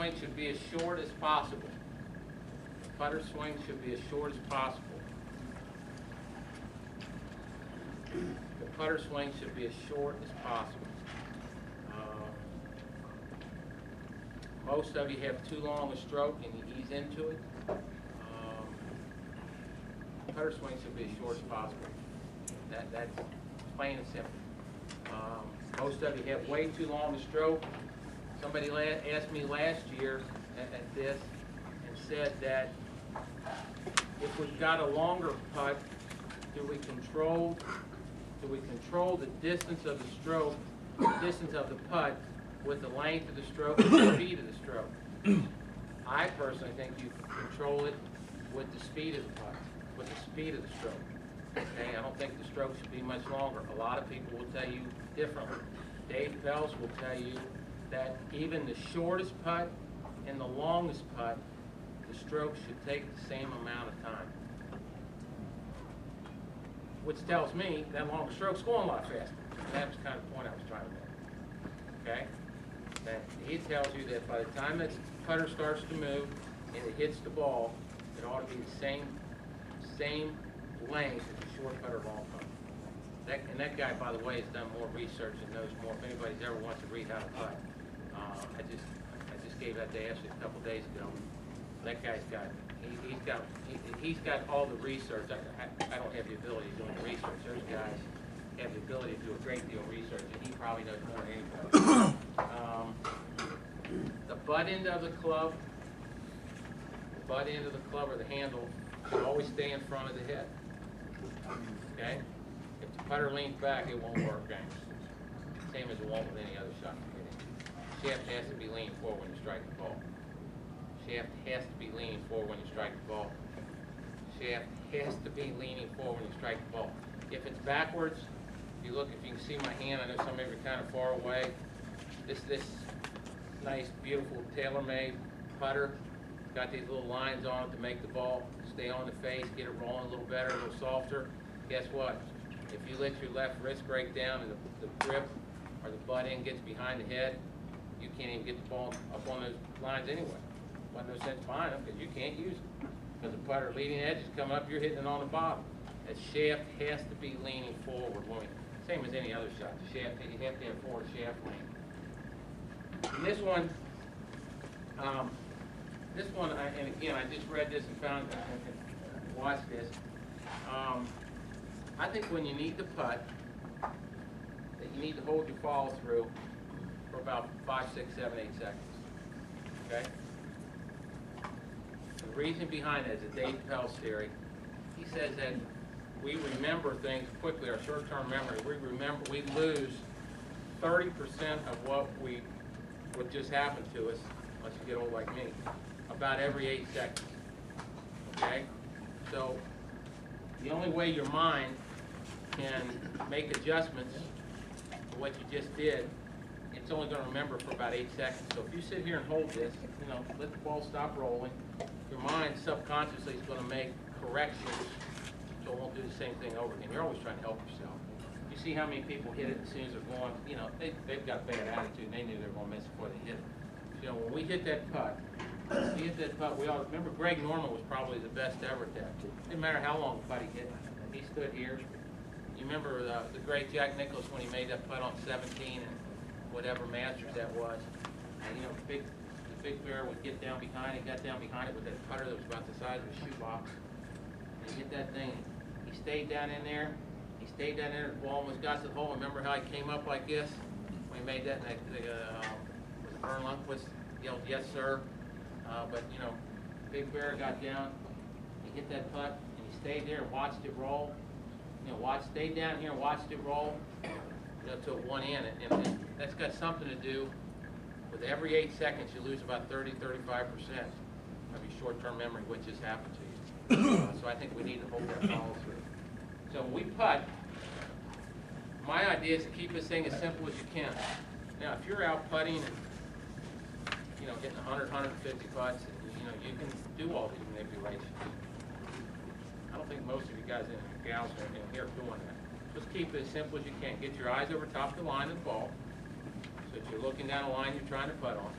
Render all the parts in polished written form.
swing should be as short as possible. The putter swing should be as short as possible. The putter swing should be as short as possible. Most of you have too long a stroke and you ease into it. Putter swing should be as short as possible. That's plain and simple. Most of you have way too long a stroke. Somebody asked me last year at this and said that if we've got a longer putt, do we control the distance of the stroke, the distance of the putt, with the length of the stroke and the speed of the stroke? I personally think you control it with the speed of the putt, with the speed of the stroke. Okay, I don't think the stroke should be much longer. A lot of people will tell you differently. Dave Pels will tell you that even the shortest putt and the longest putt, the stroke should take the same amount of time. Which tells me that longer stroke's going a lot faster. That was kind of the point I was trying to make. Okay? That he tells you that by the time that putter starts to move and it hits the ball, it ought to be the same length as the short putter long putt. And that guy, by the way, has done more research and knows more. If anybody's ever wants to read how to putt, I just gave that to Ashley a couple days ago. That guy's got he's got all the research. I don't have the ability to do the research. Those guys have the ability to do a great deal of research, and he probably knows more than anybody. The butt end of the club, or the handle, should always stay in front of the head. Okay? If the putter leans back, it won't work, guys. Same as it won't with any other shot you're hitting. Shaft has to be leaning forward when you strike the ball. Shaft has to be leaning forward when you strike the ball. Shaft has to be leaning forward when you strike the ball. If it's backwards, if you can see my hand, I know some of you are kind of far away. This nice, beautiful, tailor-made putter, got these little lines on it to make the ball stay on the face, get it rolling a little better, a little softer. Guess what? If you let your left wrist break down and the grip or the butt end gets behind the head, you can't even get the ball up on those lines anyway. Wasn't no sense buying them because you can't use them. Because the putter leading edge is coming up, you're hitting it on the bottom. That shaft has to be leaning forward. Same as any other shot. The shaft, you have to have forward shaft lean. And this one, and again, I just read this and found and watched this. I think when you need to putt, that you need to hold your follow through for about 5, 6, 7, 8 seconds. Okay? The reason behind that is the Dave Pels theory. He says that we remember things quickly, our short-term memory. We lose 30% of what just happened to us, unless you get old like me, about every 8 seconds. Okay? So the only way your mind can make adjustments to what you just did, it's only going to remember for about 8 seconds. So if you sit here and hold this, let the ball stop rolling, your mind subconsciously is going to make corrections so it won't do the same thing over again. You're always trying to help yourself. You see how many people hit it as soon as they're going, they've got bad attitude and they knew they were going to miss before they hit it. When we hit that putt, we all remember Greg Norman was probably the best ever at that. Didn't matter how long the putt he hit. He stood here. You remember the great Jack Nicklaus when he made that putt on 17 and whatever Masters that was. And the big bear would get down behind it, got down behind it with that putter that was about the size of a shoebox. And he hit that thing. He stayed down in there. The ball almost got to the hole. Remember how he came up like this when he made that? And Vern Lundquist yelled, "Yes, sir." But Big Bear got down. He hit that putt, and he stayed there and watched it roll. Stayed down here and watched it roll till one in. And that's got something to do with every 8 seconds you lose about 30, 35% of your short-term memory, which just happened to you. So I think we need to hold that follow through. So when we putt, my idea is to keep this thing as simple as you can. Now, if you're out putting and getting 100, 150 putts, you can do all these manipulations. I don't think most of you guys and gals are in here doing that. Just keep it as simple as you can. Get your eyes over top of the line of the ball, so that you're looking down a line you're trying to putt on.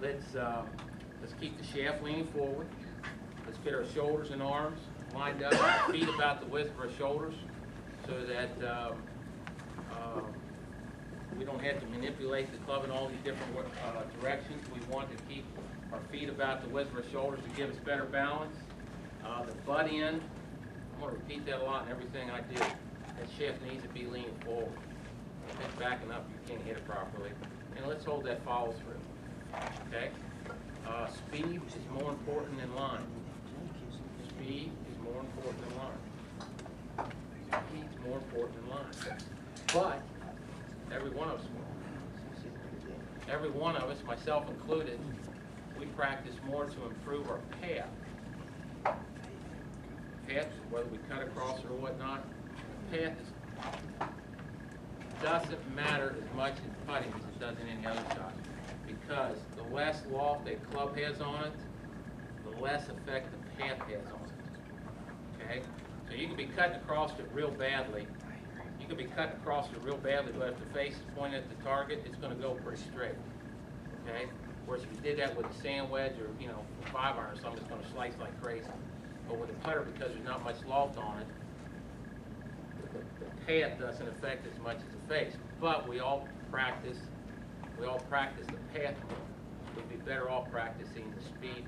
let's keep the shaft leaning forward. Let's get our shoulders and arms lined up, feet about the width of our shoulders, so that we don't have to manipulate the club in all these different directions. We want to keep our feet about the width of our shoulders to give us better balance. The butt end, I'm going to repeat that a lot in everything I do. That shaft needs to be leaning forward. If it's backing up, you can't hit it properly. And let's hold that follow through. Okay? Speed is more important than line. Speed is more important than line. Speed is more important than line. But every one of us will. Every one of us, myself included, we practice more to improve our path. Path, whether we cut across or whatnot, path doesn't matter as much in putting as it does in any other shot. Because the less loft a club has on it, the less effect the path has on it. Okay? So you can be cutting across it real badly. You can be cutting across it real badly, but if the face is pointed at the target, it's going to go pretty straight. Okay? Whereas if you did that with a sand wedge or, a 5-iron or something, it's going to slice like crazy. But with a putter, because there's not much loft on it, the path doesn't affect as much as the face. But we all practice the path more. We'd be better off practicing the speed.